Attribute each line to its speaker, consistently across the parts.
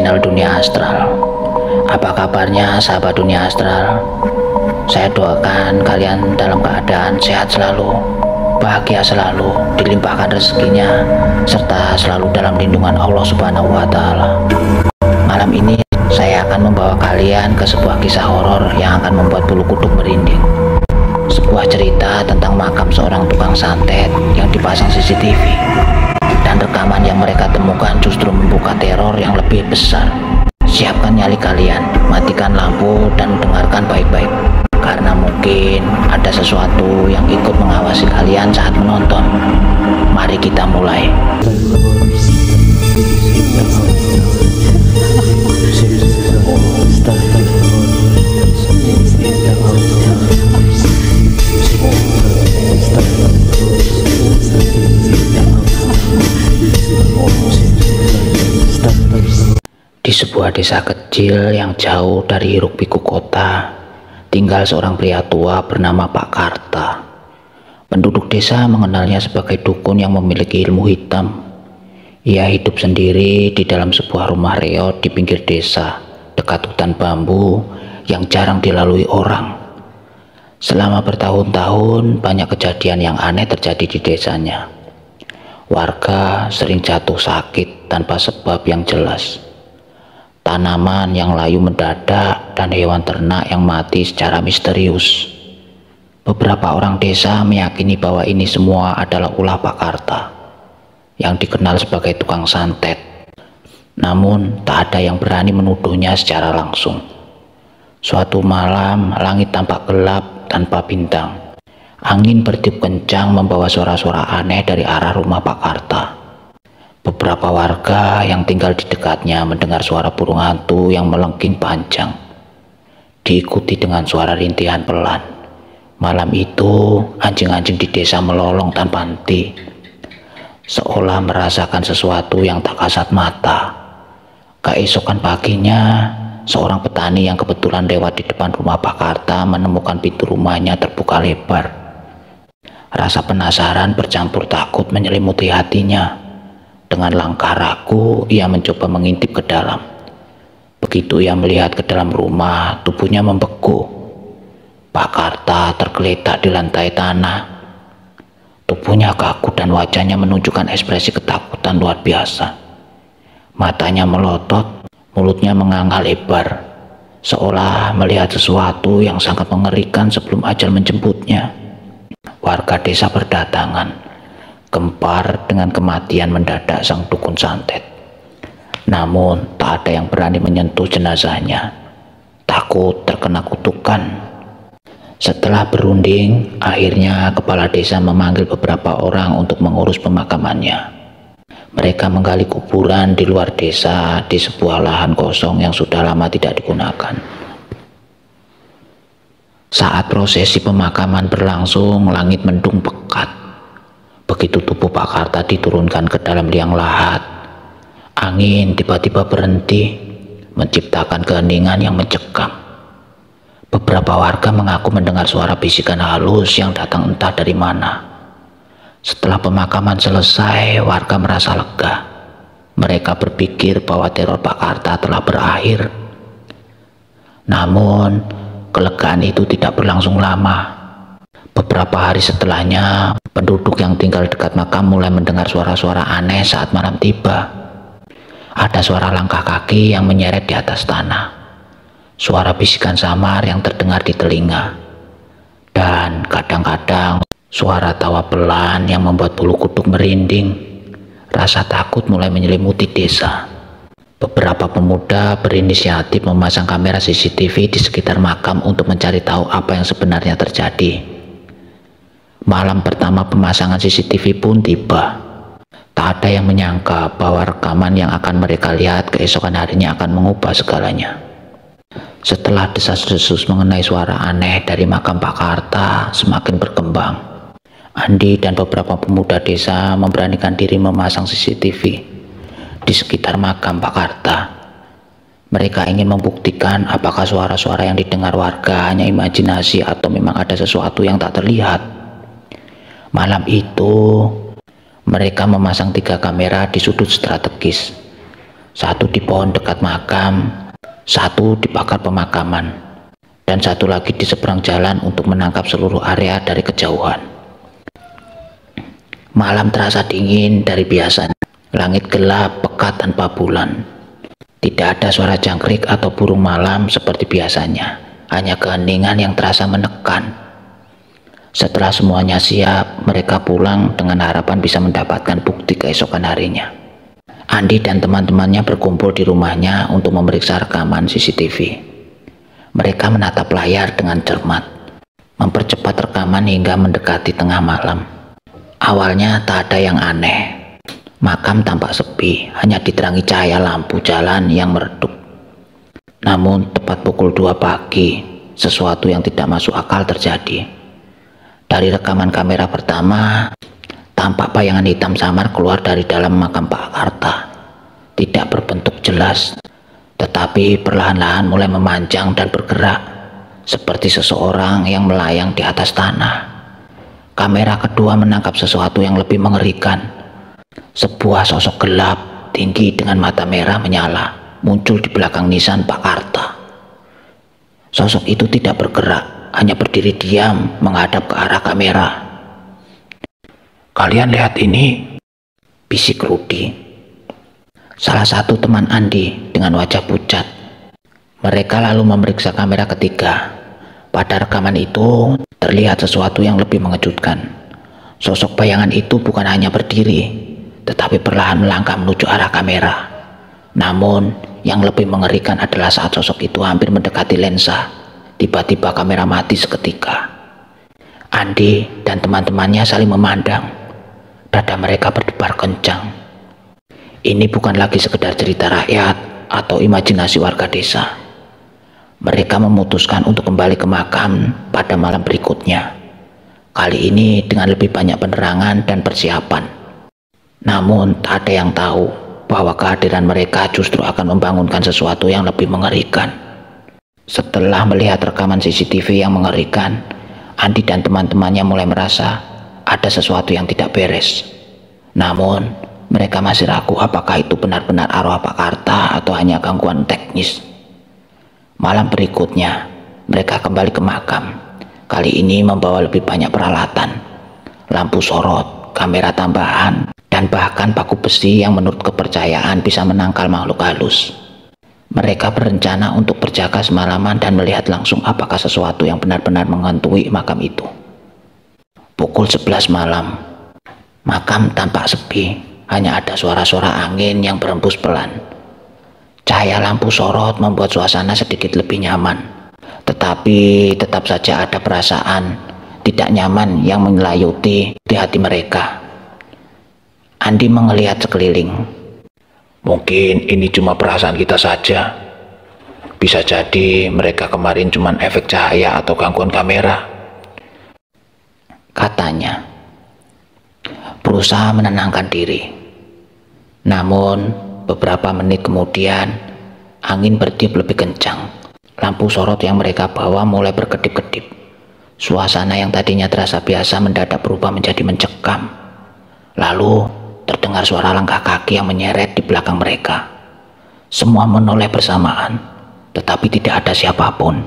Speaker 1: channel Dunia Astral. Apa kabarnya sahabat Dunia Astral? Saya doakan kalian dalam keadaan sehat selalu, bahagia selalu, dilimpahkan rezekinya, serta selalu dalam lindungan Allah Subhanahu wa Ta'ala. Malam ini saya akan membawa kalian ke sebuah kisah horor yang akan membuat bulu kuduk merinding. Sebuah cerita tentang makam seorang tukang santet yang dipasang CCTV, dan rekaman yang mereka temukan justru membuka teror yang lebih besar. Siapkan nyali kalian, matikan lampu, dan dengarkan baik-baik, karena mungkin ada sesuatu yang ikut mengawasi kalian saat menonton. Mari kita mulai. Di sebuah desa kecil yang jauh dari hiruk-pikuk kota, tinggal seorang pria tua bernama Pak Karta. Penduduk desa mengenalnya sebagai dukun yang memiliki ilmu hitam. Ia hidup sendiri di dalam sebuah rumah reot di pinggir desa, dekat hutan bambu yang jarang dilalui orang. Selama bertahun-tahun, banyak kejadian yang aneh terjadi di desanya. Warga sering jatuh sakit tanpa sebab yang jelas. Tanaman yang layu mendadak dan hewan ternak yang mati secara misterius. Beberapa orang desa meyakini bahwa ini semua adalah ulah Pak Karta yang dikenal sebagai tukang santet. Namun tak ada yang berani menuduhnya secara langsung. Suatu malam langit tampak gelap tanpa bintang. Angin bertiup kencang membawa suara-suara aneh dari arah rumah Pak Karta. Beberapa warga yang tinggal di dekatnya mendengar suara burung hantu yang melengking panjang, diikuti dengan suara rintihan pelan. Malam itu, anjing-anjing di desa melolong tanpa henti, seolah merasakan sesuatu yang tak kasat mata. Keesokan paginya, seorang petani yang kebetulan lewat di depan rumah Pak Karta menemukan pintu rumahnya terbuka lebar. Rasa penasaran bercampur takut menyelimuti hatinya. Dengan langkah ragu, ia mencoba mengintip ke dalam. Begitu ia melihat ke dalam rumah, tubuhnya membeku. Pak Karta tergeletak di lantai tanah. Tubuhnya kaku dan wajahnya menunjukkan ekspresi ketakutan luar biasa. Matanya melotot, mulutnya menganga lebar, seolah melihat sesuatu yang sangat mengerikan sebelum ajal menjemputnya. Warga desa berdatangan, gempar dengan kematian mendadak sang dukun santet. Namun tak ada yang berani menyentuh jenazahnya, takut terkena kutukan. Setelah berunding, akhirnya kepala desa memanggil beberapa orang untuk mengurus pemakamannya. Mereka menggali kuburan di luar desa di sebuah lahan kosong yang sudah lama tidak digunakan. Saat prosesi pemakaman berlangsung, langit mendung pekat. Begitu tubuh Pak Karta diturunkan ke dalam liang lahat, angin tiba-tiba berhenti, menciptakan keheningan yang mencekam. Beberapa warga mengaku mendengar suara bisikan halus yang datang entah dari mana. Setelah pemakaman selesai, warga merasa lega. Mereka berpikir bahwa teror Pak Karta telah berakhir. Namun, kelegaan itu tidak berlangsung lama. Beberapa hari setelahnya, penduduk yang tinggal dekat makam mulai mendengar suara-suara aneh saat malam tiba. Ada suara langkah kaki yang menyeret di atas tanah, suara bisikan samar yang terdengar di telinga, dan kadang-kadang suara tawa pelan yang membuat bulu kuduk merinding. Rasa takut mulai menyelimuti desa. Beberapa pemuda berinisiatif memasang kamera CCTV di sekitar makam untuk mencari tahu apa yang sebenarnya terjadi. Malam pertama pemasangan CCTV pun tiba. Tak ada yang menyangka bahwa rekaman yang akan mereka lihat keesokan harinya akan mengubah segalanya. Setelah desas-desus mengenai suara aneh dari makam Pak Karta semakin berkembang, Andi dan beberapa pemuda desa memberanikan diri memasang CCTV di sekitar makam Pak Karta. Mereka ingin membuktikan apakah suara-suara yang didengar warga hanya imajinasi atau memang ada sesuatu yang tak terlihat. Malam itu, mereka memasang 3 kamera di sudut strategis. Satu di pohon dekat makam, satu di pagar pemakaman, dan satu lagi di seberang jalan untuk menangkap seluruh area dari kejauhan. Malam terasa dingin dari biasanya. Langit gelap, pekat tanpa bulan. Tidak ada suara jangkrik atau burung malam seperti biasanya. Hanya keheningan yang terasa menekan. Setelah semuanya siap, mereka pulang dengan harapan bisa mendapatkan bukti keesokan harinya. Andi dan teman-temannya berkumpul di rumahnya untuk memeriksa rekaman CCTV. Mereka menatap layar dengan cermat, mempercepat rekaman hingga mendekati tengah malam. Awalnya tak ada yang aneh. Makam tampak sepi, hanya diterangi cahaya lampu jalan yang meredup. Namun tepat pukul 2 pagi, sesuatu yang tidak masuk akal terjadi. Dari rekaman kamera pertama, tampak bayangan hitam samar keluar dari dalam makam Pak Karta. Tidak berbentuk jelas, tetapi perlahan-lahan mulai memanjang dan bergerak, seperti seseorang yang melayang di atas tanah. Kamera kedua menangkap sesuatu yang lebih mengerikan. Sebuah sosok gelap, tinggi dengan mata merah menyala, muncul di belakang nisan Pak Karta. Sosok itu tidak bergerak, hanya berdiri diam menghadap ke arah kamera. "Kalian lihat ini," bisik Rudi, salah satu teman Andi dengan wajah pucat. Mereka lalu memeriksa kamera ketiga. Pada rekaman itu terlihat sesuatu yang lebih mengejutkan. Sosok bayangan itu bukan hanya berdiri, tetapi perlahan melangkah menuju arah kamera. Namun yang lebih mengerikan adalah saat sosok itu hampir mendekati lensa, tiba-tiba kamera mati seketika. Andi dan teman-temannya saling memandang. Dada mereka berdebar kencang. Ini bukan lagi sekedar cerita rakyat atau imajinasi warga desa. Mereka memutuskan untuk kembali ke makam pada malam berikutnya. Kali ini dengan lebih banyak penerangan dan persiapan. Namun tak ada yang tahu bahwa kehadiran mereka justru akan membangunkan sesuatu yang lebih mengerikan. Setelah melihat rekaman CCTV yang mengerikan, Andi dan teman-temannya mulai merasa ada sesuatu yang tidak beres. Namun mereka masih ragu apakah itu benar-benar arwah Pak Karta atau hanya gangguan teknis. Malam berikutnya mereka kembali ke makam. Kali ini membawa lebih banyak peralatan, lampu sorot, kamera tambahan, dan bahkan paku besi yang menurut kepercayaan bisa menangkal makhluk halus. Mereka berencana untuk berjaga semalaman dan melihat langsung apakah sesuatu yang benar-benar menghantui makam itu. Pukul 11 malam, makam tampak sepi. Hanya ada suara-suara angin yang berembus pelan. Cahaya lampu sorot membuat suasana sedikit lebih nyaman. Tetapi tetap saja ada perasaan tidak nyaman yang menyelimuti di hati mereka. Andi melihat sekeliling. "Mungkin ini cuma perasaan kita saja. Bisa jadi mereka kemarin cuma efek cahaya atau gangguan kamera," katanya, berusaha menenangkan diri. Namun beberapa menit kemudian angin bertiup lebih kencang. Lampu sorot yang mereka bawa mulai berkedip-kedip. Suasana yang tadinya terasa biasa mendadak berubah menjadi mencekam. Lalu terdengar suara langkah kaki yang menyeret di belakang mereka. Semua menoleh bersamaan, tetapi tidak ada siapapun.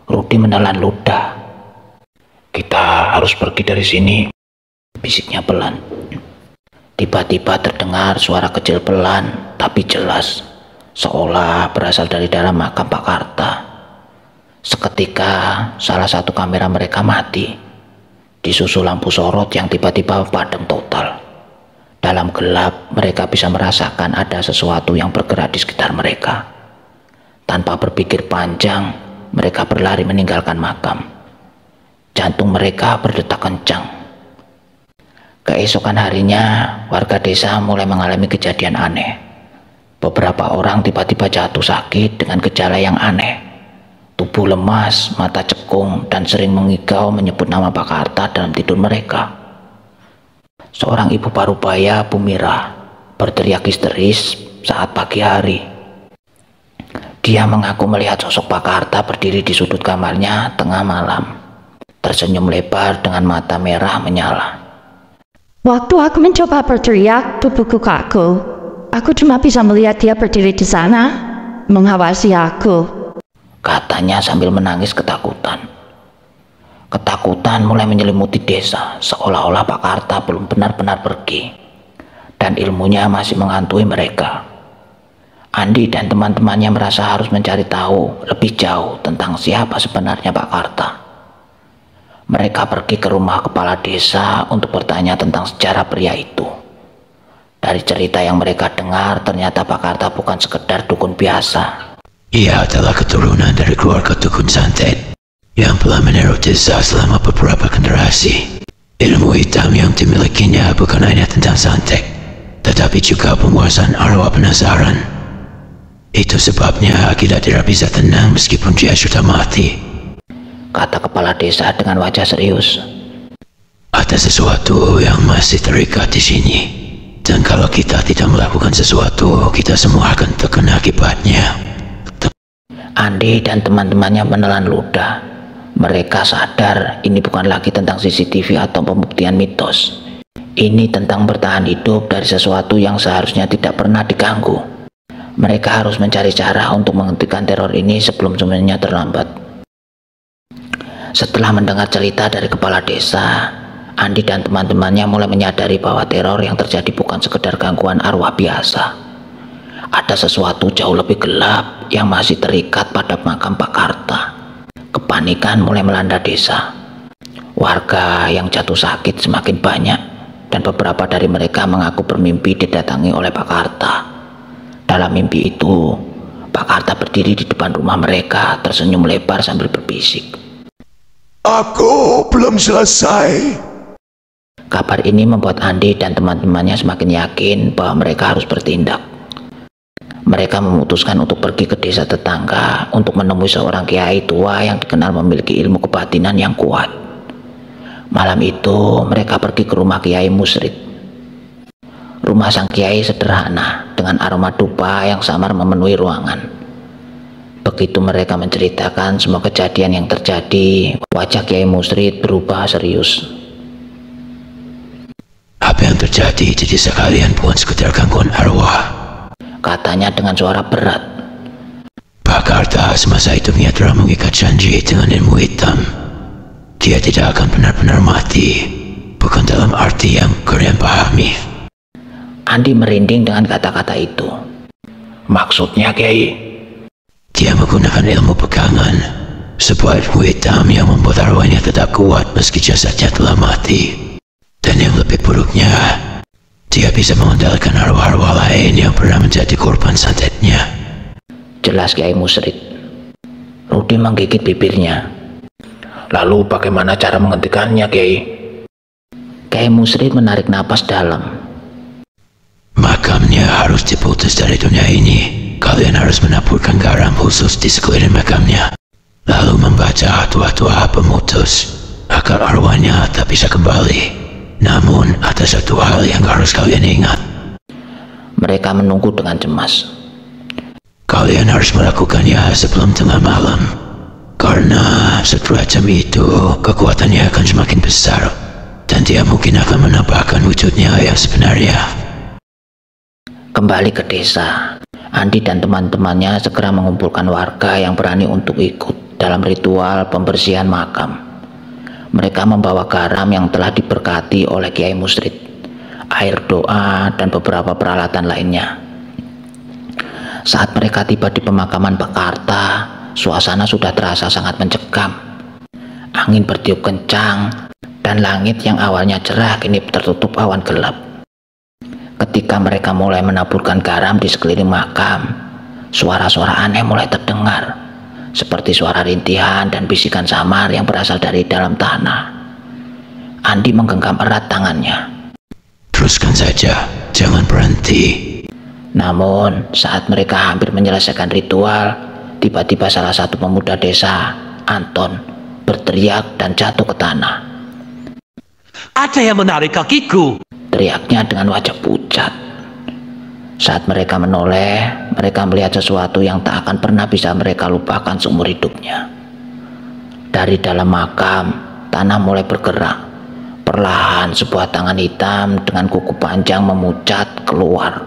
Speaker 1: Rudi menelan ludah. "Kita harus pergi dari sini," bisiknya pelan. Tiba-tiba terdengar suara kecil pelan tapi jelas, seolah berasal dari dalam makam Pak Karta. Seketika salah satu kamera mereka mati, disusul lampu sorot yang tiba-tiba padam total. Dalam gelap mereka bisa merasakan ada sesuatu yang bergerak di sekitar mereka. Tanpa berpikir panjang, mereka berlari meninggalkan makam. Jantung mereka berdetak kencang. Keesokan harinya, warga desa mulai mengalami kejadian aneh. Beberapa orang tiba-tiba jatuh sakit dengan gejala yang aneh. Tubuh lemas, mata cekung, dan sering mengigau menyebut nama Pak Karta dalam tidur mereka. Seorang ibu parubaya, Bu Mira, berteriak histeris saat pagi hari. Dia mengaku melihat sosok Pak Karta berdiri di sudut kamarnya tengah malam, tersenyum lebar dengan mata merah menyala.
Speaker 2: "Waktu aku mencoba berteriak, tubuhku kaku. Aku cuma bisa melihat dia berdiri di sana, mengawasi aku.
Speaker 1: Katanya sambil menangis ketakutan. Ketakutan mulai menyelimuti desa, seolah-olah Pak Karta belum benar-benar pergi, dan ilmunya masih menghantui mereka. Andi dan teman-temannya merasa harus mencari tahu lebih jauh tentang siapa sebenarnya Pak Karta. Mereka pergi ke rumah kepala desa untuk bertanya tentang sejarah pria itu. Dari cerita yang mereka dengar, ternyata Pak Karta bukan sekedar dukun biasa.
Speaker 3: Ia adalah keturunan dari keluarga dukun santet yang telah meneror desa selama beberapa generasi. Ilmu hitam yang dimilikinya bukan hanya tentang santet, tetapi juga penguasaan arwah penasaran. Itu sebabnya kita tidak bisa tenang meskipun dia sudah mati,
Speaker 1: kata kepala desa dengan wajah serius.
Speaker 3: Ada sesuatu yang masih terikat di sini, dan kalau kita tidak melakukan sesuatu, kita semua akan terkena akibatnya.
Speaker 1: Andi dan teman-temannya menelan ludah. Mereka sadar ini bukan lagi tentang CCTV atau pembuktian mitos. Ini tentang bertahan hidup dari sesuatu yang seharusnya tidak pernah diganggu. Mereka harus mencari cara untuk menghentikan teror ini sebelum semuanya terlambat. Setelah mendengar cerita dari kepala desa, Andi dan teman-temannya mulai menyadari bahwa teror yang terjadi bukan sekedar gangguan arwah biasa. Ada sesuatu jauh lebih gelap yang masih terikat pada makam Pak Karta. Kepanikan mulai melanda desa. Warga yang jatuh sakit semakin banyak, dan beberapa dari mereka mengaku bermimpi didatangi oleh Pak Karta. Dalam mimpi itu, Pak Karta berdiri di depan rumah mereka, tersenyum lebar sambil berbisik.
Speaker 4: Aku belum selesai.
Speaker 1: Kabar ini membuat Andi dan teman-temannya semakin yakin bahwa mereka harus bertindak. Mereka memutuskan untuk pergi ke desa tetangga untuk menemui seorang kiai tua yang dikenal memiliki ilmu kebatinan yang kuat. Malam itu mereka pergi ke rumah Kiai Musrid. Rumah sang kiai sederhana dengan aroma dupa yang samar memenuhi ruangan. Begitu mereka menceritakan semua kejadian yang terjadi, wajah Kiai Musrid berubah serius.
Speaker 3: Apa yang terjadi jadi sekalian bukan sekedar gangguan arwah,
Speaker 1: katanya dengan suara berat.
Speaker 3: Pak Karta semasa hidupnya telah mengikat janji dengan ilmu hitam. Dia tidak akan benar-benar mati, bukan dalam arti yang kalian pahami.
Speaker 1: Andi merinding dengan kata-kata itu. Maksudnya, Kiai?
Speaker 3: Dia menggunakan ilmu pegangan, sebuah ilmu hitam yang membuat arwahnya tetap kuat meski jasadnya telah mati. Dan yang lebih buruknya, dia bisa mengendalikan arwah-arwah lain yang pernah menjadi korban santetnya.
Speaker 1: Jelas Kiai Musrid. Rudi menggigit bibirnya. Lalu bagaimana cara menghentikannya, Kiai? Kiai Musrid menarik napas dalam.
Speaker 3: Makamnya harus diputus dari dunia ini. Kalian harus menaburkan garam khusus di sekeliling makamnya, lalu membaca doa-doa pemutus agar arwahnya tak bisa kembali. Namun ada satu hal yang harus kalian ingat.
Speaker 1: Mereka menunggu dengan cemas.
Speaker 3: Kalian harus melakukannya sebelum tengah malam, karena setelah jam itu kekuatannya akan semakin besar, dan dia mungkin akan menampakkan wujudnya yang sebenarnya.
Speaker 1: Kembali ke desa, Andi dan teman-temannya segera mengumpulkan warga yang berani untuk ikut dalam ritual pembersihan makam. Mereka membawa garam yang telah diberkati oleh Kiai Musrid, air doa, dan beberapa peralatan lainnya. Saat mereka tiba di pemakaman Pak Karta, suasana sudah terasa sangat mencekam. Angin bertiup kencang, dan langit yang awalnya cerah kini tertutup awan gelap. Ketika mereka mulai menaburkan garam di sekeliling makam, suara-suara aneh mulai terdengar, seperti suara rintihan dan bisikan samar yang berasal dari dalam tanah. Andi menggenggam erat tangannya.
Speaker 3: Teruskan saja, jangan berhenti.
Speaker 1: Namun, saat mereka hampir menyelesaikan ritual, tiba-tiba salah satu pemuda desa, Anton, berteriak dan jatuh ke tanah.
Speaker 5: Ada yang menarik kakiku,
Speaker 1: teriaknya dengan wajah pucat. Saat mereka menoleh, mereka melihat sesuatu yang tak akan pernah bisa mereka lupakan seumur hidupnya. Dari dalam makam, tanah mulai bergerak. Perlahan sebuah tangan hitam dengan kuku panjang memucat keluar.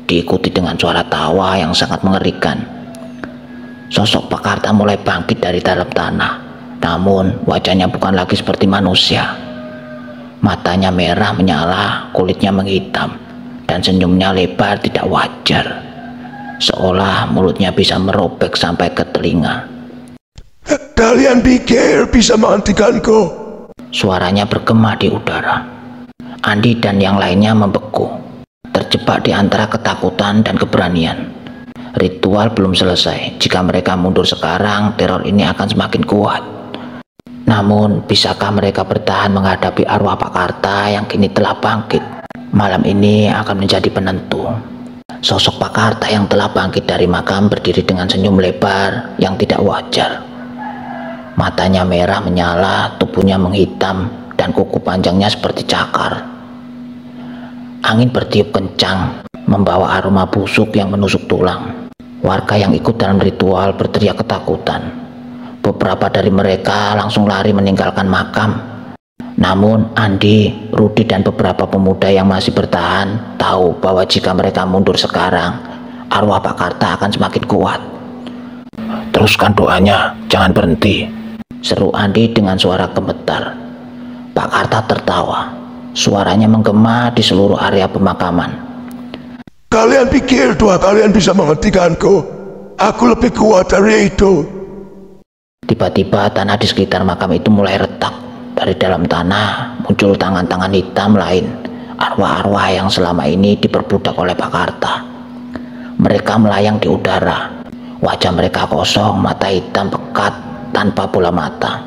Speaker 1: diikuti dengan suara tawa yang sangat mengerikan. Sosok Pak Karta mulai bangkit dari dalam tanah, namun wajahnya bukan lagi seperti manusia. Matanya merah menyala, kulitnya menghitam, dan senyumnya lebar tidak wajar, seolah mulutnya bisa merobek sampai ke telinga.
Speaker 4: Kalian pikir bisa menghentikanku?
Speaker 1: Suaranya bergema di udara. Andi dan yang lainnya membeku, terjebak di antara ketakutan dan keberanian. Ritual belum selesai. Jika mereka mundur sekarang, teror ini akan semakin kuat. Namun, bisakah mereka bertahan menghadapi arwah Pak Karta yang kini telah bangkit? Malam ini akan menjadi penentu. Sosok Pak Karta yang telah bangkit dari makam berdiri dengan senyum lebar yang tidak wajar. Matanya merah menyala, tubuhnya menghitam, dan kuku panjangnya seperti cakar. Angin bertiup kencang, membawa aroma busuk yang menusuk tulang. Warga yang ikut dalam ritual berteriak ketakutan. Beberapa dari mereka langsung lari meninggalkan makam. Namun Andi, Rudi, dan beberapa pemuda yang masih bertahan tahu bahwa jika mereka mundur sekarang, arwah Pak Karta akan semakin kuat.
Speaker 4: Teruskan doanya, jangan berhenti,
Speaker 1: seru Andi dengan suara gemetar. Pak Karta tertawa. Suaranya menggema di seluruh area pemakaman.
Speaker 4: Kalian pikir doa kalian bisa menghentikanku? Aku lebih kuat dari itu.
Speaker 1: Tiba-tiba tanah di sekitar makam itu mulai retak. Dari dalam tanah muncul tangan-tangan hitam lain, arwah-arwah yang selama ini diperbudak oleh Pak Karta. Mereka melayang di udara. Wajah mereka kosong, mata hitam pekat tanpa bola mata.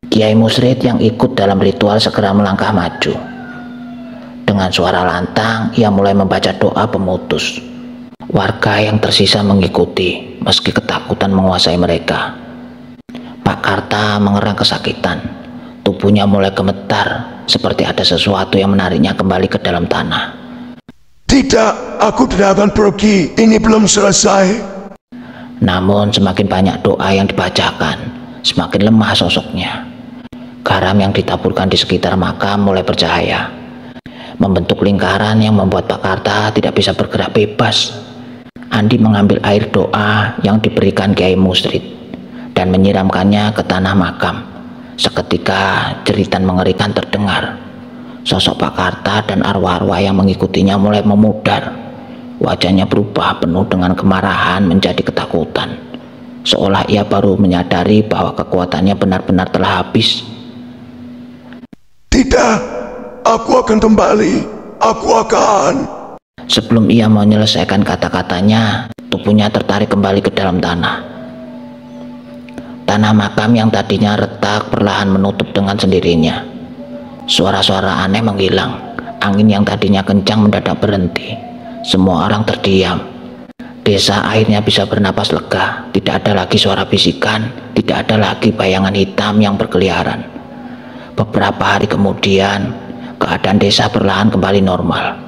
Speaker 1: Kiai Musrid yang ikut dalam ritual segera melangkah maju. Dengan suara lantang, ia mulai membaca doa pemutus. Warga yang tersisa mengikuti, meski ketakutan menguasai mereka. Pak Karta mengerang kesakitan. Tubuhnya mulai gemetar, seperti ada sesuatu yang menariknya kembali ke dalam tanah.
Speaker 4: Tidak, aku tidak akan pergi. Ini belum selesai.
Speaker 1: Namun semakin banyak doa yang dibacakan, semakin lemah sosoknya. Garam yang ditaburkan di sekitar makam mulai bercahaya, membentuk lingkaran yang membuat Pak Karta tidak bisa bergerak bebas. Andi mengambil air doa yang diberikan Kiai Musrid dan menyiramkannya ke tanah makam. Seketika jeritan mengerikan terdengar. Sosok Pak Karta dan arwah-arwah yang mengikutinya mulai memudar. Wajahnya berubah penuh dengan kemarahan menjadi ketakutan, seolah ia baru menyadari bahwa kekuatannya benar-benar telah habis.
Speaker 4: Tidak, aku akan kembali. Aku akan.
Speaker 1: Sebelum ia menyelesaikan kata-katanya, tubuhnya tertarik kembali ke dalam tanah. Tanah makam yang tadinya retak perlahan menutup dengan sendirinya. Suara-suara aneh menghilang. Angin yang tadinya kencang mendadak berhenti. Semua orang terdiam. Desa akhirnya bisa bernapas lega. Tidak ada lagi suara bisikan. Tidak ada lagi bayangan hitam yang berkeliaran. Beberapa hari kemudian, keadaan desa perlahan kembali normal.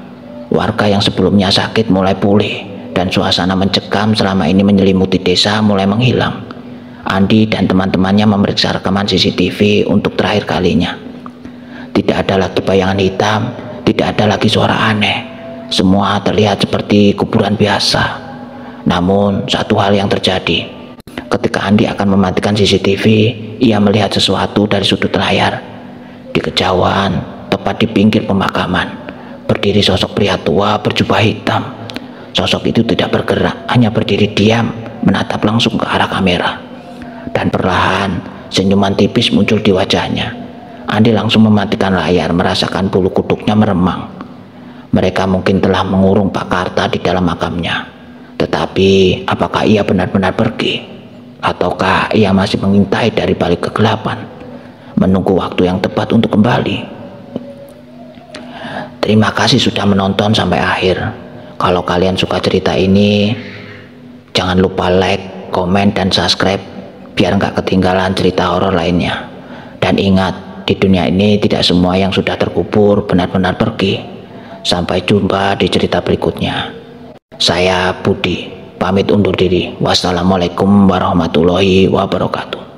Speaker 1: Warga yang sebelumnya sakit mulai pulih, dan suasana mencekam selama ini menyelimuti desa mulai menghilang. Andi dan teman-temannya memeriksa rekaman CCTV untuk terakhir kalinya. Tidak ada lagi bayangan hitam, tidak ada lagi suara aneh. Semua terlihat seperti kuburan biasa. Namun satu hal yang terjadi. Ketika Andi akan mematikan CCTV, ia melihat sesuatu dari sudut layar. Di kejauhan, tepat di pinggir pemakaman, berdiri sosok pria tua berjubah hitam. Sosok itu tidak bergerak, hanya berdiri diam, menatap langsung ke arah kamera. Dan perlahan, senyuman tipis muncul di wajahnya. Andi langsung mematikan layar, merasakan bulu kuduknya meremang. Mereka mungkin telah mengurung Pak Karta di dalam makamnya. Tetapi, apakah ia benar-benar pergi? Ataukah ia masih mengintai dari balik kegelapan, menunggu waktu yang tepat untuk kembali? Terima kasih sudah menonton sampai akhir. Kalau kalian suka cerita ini, jangan lupa like, komen, dan subscribe biar nggak ketinggalan cerita horor lainnya. Dan ingat, di dunia ini tidak semua yang sudah terkubur benar-benar pergi. Sampai jumpa di cerita berikutnya. Saya Budi, pamit undur diri. Wassalamualaikum warahmatullahi wabarakatuh.